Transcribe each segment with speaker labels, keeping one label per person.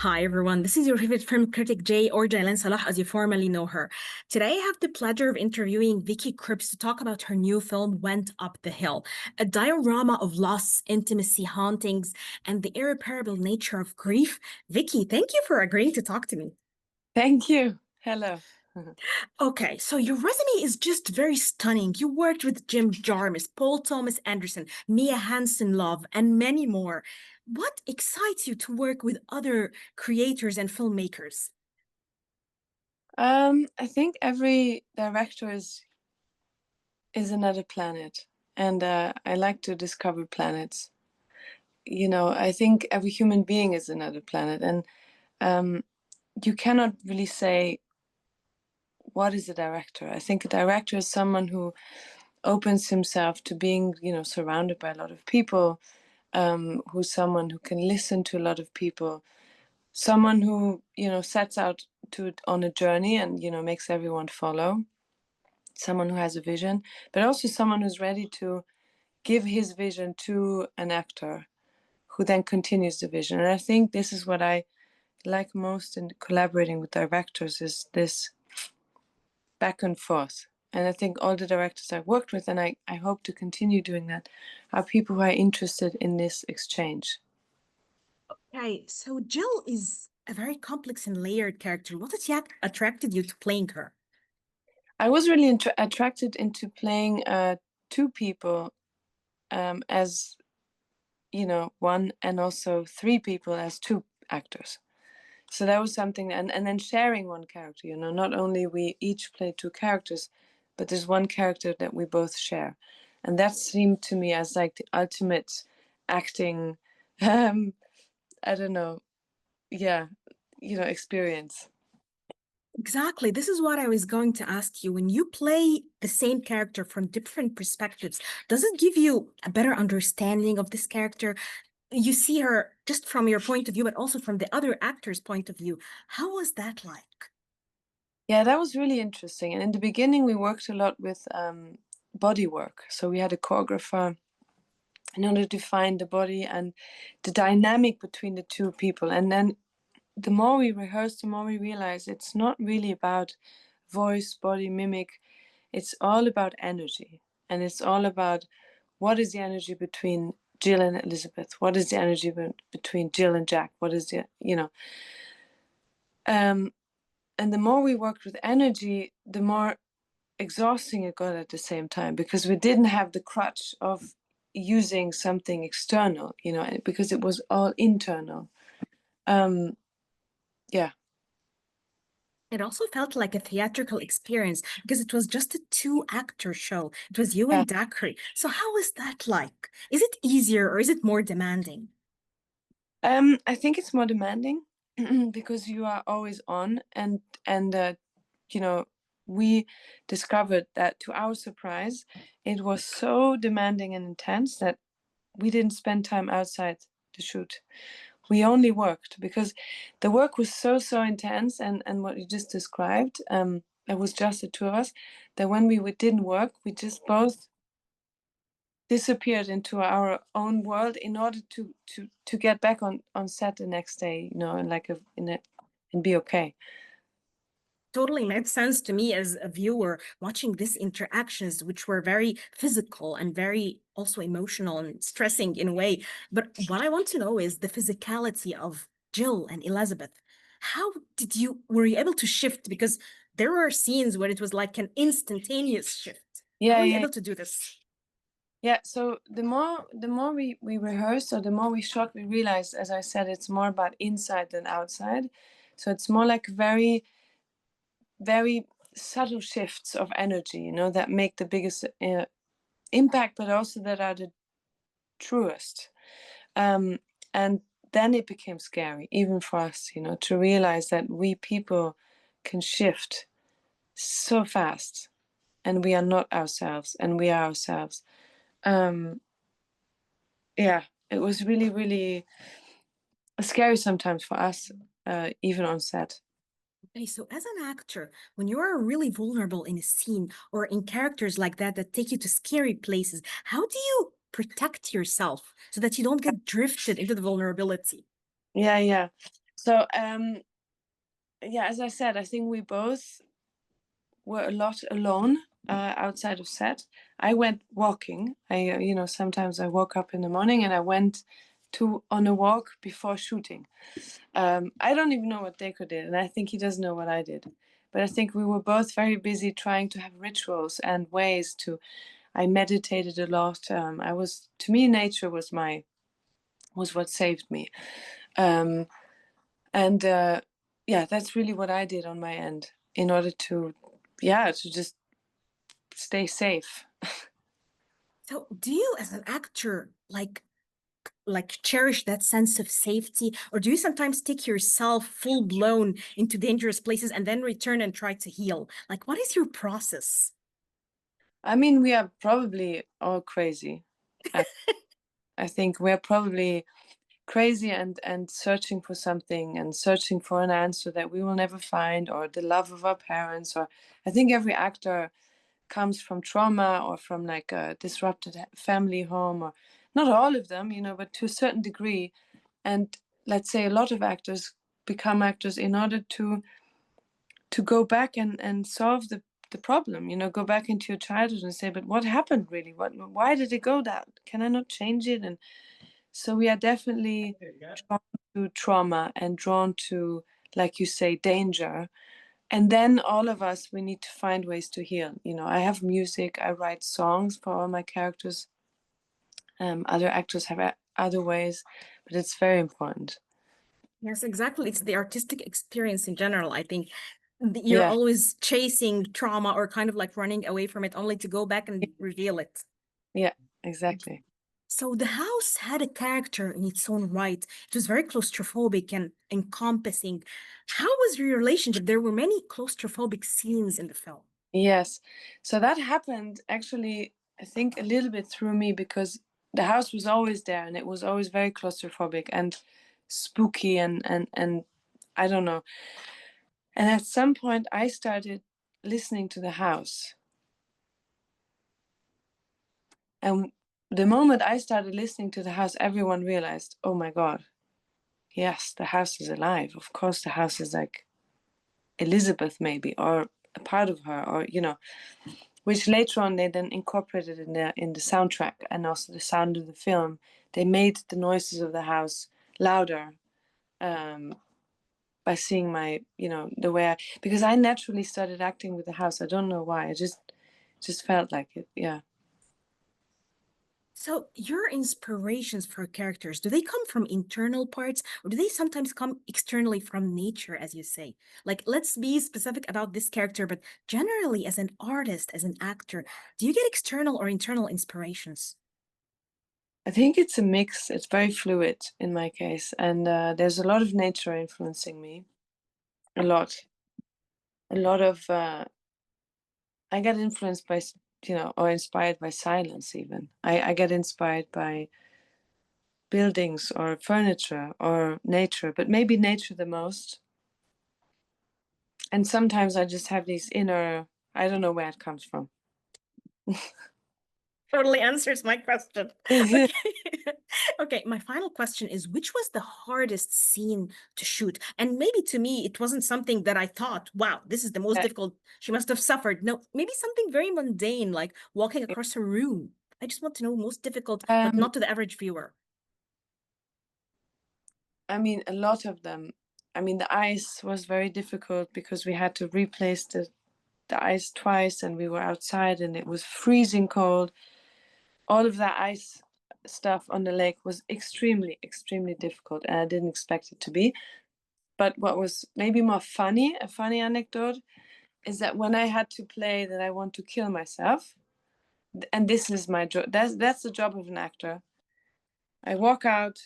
Speaker 1: Hi, everyone. This is your favorite film critic, Jay, or Jaylan Salah, as you formerly know her. Today, I have the pleasure of interviewing Vicky Krieps to talk about her new film, Went Up the Hill, a diorama of loss, intimacy, hauntings, and the irreparable nature of grief. Vicky, thank you for agreeing to talk to me.
Speaker 2: Thank you. Hello.
Speaker 1: Okay, so your resume is just very stunning. You worked with Jim Jarmusch, Paul Thomas Anderson, Mia Hansen-Love, and many more. What excites you to work with other creators and filmmakers?
Speaker 2: I think every director is another planet, and I like to discover planets. I think every human being is another planet, and um, you cannot really say what is a director. I think a director is someone who opens himself to being, surrounded by a lot of people, who's someone who can listen to a lot of people, someone who, sets out on a journey and, makes everyone follow, someone who has a vision, but also someone who's ready to give his vision to an actor who then continues the vision. And I think this is what I like most in collaborating with directors, is this back and forth. And I think all the directors I've worked with, and I hope to continue doing that, are people who are interested in this exchange.
Speaker 1: Okay, so Jill is a very complex and layered character. What attracted you to playing her?
Speaker 2: I was really attracted into playing two people, as one, and also three people as two actors. So that was something, and then sharing one character, not only we each play two characters, but there's one character that we both share. And that seemed to me as like the ultimate acting, um, I don't know, yeah, experience.
Speaker 1: Exactly. This is what I was going to ask you. When you play the same character from different perspectives, does it give you a better understanding of this character? You see her just from your point of view, but also from the other actor's point of view. How was that like?
Speaker 2: Yeah, that was really interesting. And in the beginning, we worked a lot with body work. So we had a choreographer in order to find the body and the dynamic between the two people. And then the more we rehearse, the more we realize it's not really about voice, body, mimic. It's all about energy. And it's all about what is the energy between Jill and Elizabeth? What is the energy between Jill and Jack? What is um, and the more we worked with energy, the more exhausting it got at the same time, because we didn't have the crutch of using something external, because it was all internal. Um, yeah.
Speaker 1: It also felt like a theatrical experience because it was just a two-actor show. It was you
Speaker 2: Yeah.
Speaker 1: and Dacre. So how is that like? Is it easier or is it more demanding?
Speaker 2: I think it's more demanding because you are always on, and you know we discovered that, to our surprise, it was so demanding and intense that we didn't spend time outside the shoot. We only worked because the work was so intense, and what you just described, it was just the two of us, that when we didn't work, we just both disappeared into our own world in order to get back on set the next day, and like and be okay.
Speaker 1: Totally made sense to me as a viewer watching these interactions, which were very physical and very also emotional and stressing in a way. But what I want to know is the physicality of Jill and Elizabeth. How were you able to shift? Because there were scenes where it was like an instantaneous shift. How
Speaker 2: Yeah,
Speaker 1: were you
Speaker 2: yeah,
Speaker 1: able to do this?
Speaker 2: yeah. So the more we rehearsed, or the more we shot, we realized, as I said, it's more about inside than outside. So it's more like very, very subtle shifts of energy, that make the biggest impact, but also that are the truest. And then it became scary, even for us, to realize that we people can shift so fast, and we are not ourselves, and we are ourselves. Um, yeah, it was really, really scary sometimes for us, even on set.
Speaker 1: Okay, so as an actor, when you are really vulnerable in a scene or in characters like that that take you to scary places, how do you protect yourself so that you don't get drifted into the vulnerability?
Speaker 2: Yeah, yeah. So yeah, as I said, I think we both were a lot alone outside of set. I went walking. Sometimes I woke up in the morning and I went on a walk before shooting. I don't even know what Dacre did, and I think he doesn't know what I did. But I think we were both very busy trying to have rituals and ways to. I meditated a lot. To me, nature was what saved me. And yeah, that's really what I did on my end in order to just stay safe.
Speaker 1: So do you as an actor like cherish that sense of safety, or do you sometimes take yourself full blown into dangerous places and then return and try to heal? Like, what is your process?
Speaker 2: I mean, we are probably all crazy. I, I think we're probably crazy and searching for something and searching for an answer that we will never find, or the love of our parents. Or I think every actor comes from trauma or from like a disrupted family home, or not all of them, but to a certain degree. And let's say a lot of actors become actors in order to go back and solve the problem, go back into your childhood and say, but what happened really? Why did it go that? Can I not change it? And so we are definitely drawn to trauma and drawn to, like you say, danger. And then all of us, we need to find ways to heal. I have music, I write songs for all my characters. Other actors have other ways, but it's very important.
Speaker 1: Yes, exactly. It's the artistic experience in general. I think you're
Speaker 2: Yeah,
Speaker 1: always chasing trauma or kind of like running away from it only to go back and reveal it.
Speaker 2: yeah, exactly.
Speaker 1: So the house had a character in its own right. It was very claustrophobic and encompassing. How was your relationship? There were many claustrophobic scenes in the film.
Speaker 2: Yes. So that happened actually, I think, a little bit through me, because the house was always there and it was always very claustrophobic and spooky and I don't know. And at some point I started listening to the house. And the moment I started listening to the house, everyone realized, oh my God, yes, the house is alive. Of course, the house is like Elizabeth, maybe, or a part of her, or, which later on they then incorporated in the soundtrack and also the sound of the film. They made the noises of the house louder by seeing the way because I naturally started acting with the house. I don't know why. I just felt like it. Yeah.
Speaker 1: So your inspirations for characters, do they come from internal parts or do they sometimes come externally from nature, as you say? Like, let's be specific about this character, but generally as an artist, as an actor, do you get external or internal inspirations?
Speaker 2: I think it's a mix. It's very fluid in my case, and there's a lot of nature influencing me. A lot, a lot of. I get influenced by, or inspired by silence. Even I get inspired by buildings or furniture or nature, but maybe nature the most. And sometimes I just have these inner. I don't know where it comes from.
Speaker 1: Totally answers my question. Okay. Okay, my final question is, which was the hardest scene to shoot? And maybe to me, it wasn't something that I thought, wow, this is the most difficult. She must have suffered. No, maybe something very mundane, like walking across a room. I just want to know most difficult, but
Speaker 2: Um,
Speaker 1: not to the average viewer.
Speaker 2: I mean, a lot of them. I mean, the ice was very difficult because we had to replace the ice twice, and we were outside, and it was freezing cold. All of that ice stuff on the lake was extremely, extremely difficult, and I didn't expect it to be. But what was maybe more funny, a funny anecdote, is that when I had to play that I want to kill myself, and this is my job. That's the job of an actor. I walk out.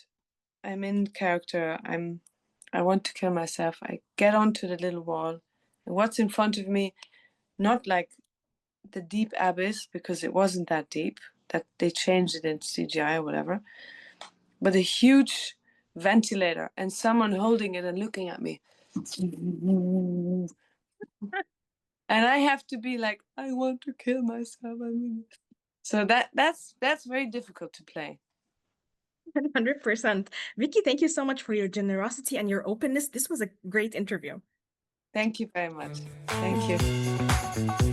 Speaker 2: I'm in character. I want to kill myself. I get onto the little wall, and what's in front of me? Not like the deep abyss, because it wasn't that deep. That they changed it in CGI or whatever, but a huge ventilator and someone holding it and looking at me. And I have to be like, I want to kill myself. So that's very difficult to play.
Speaker 1: 100%. Vicky, thank you so much for your generosity and your openness. This was a great interview.
Speaker 2: Thank you very much. Thank you.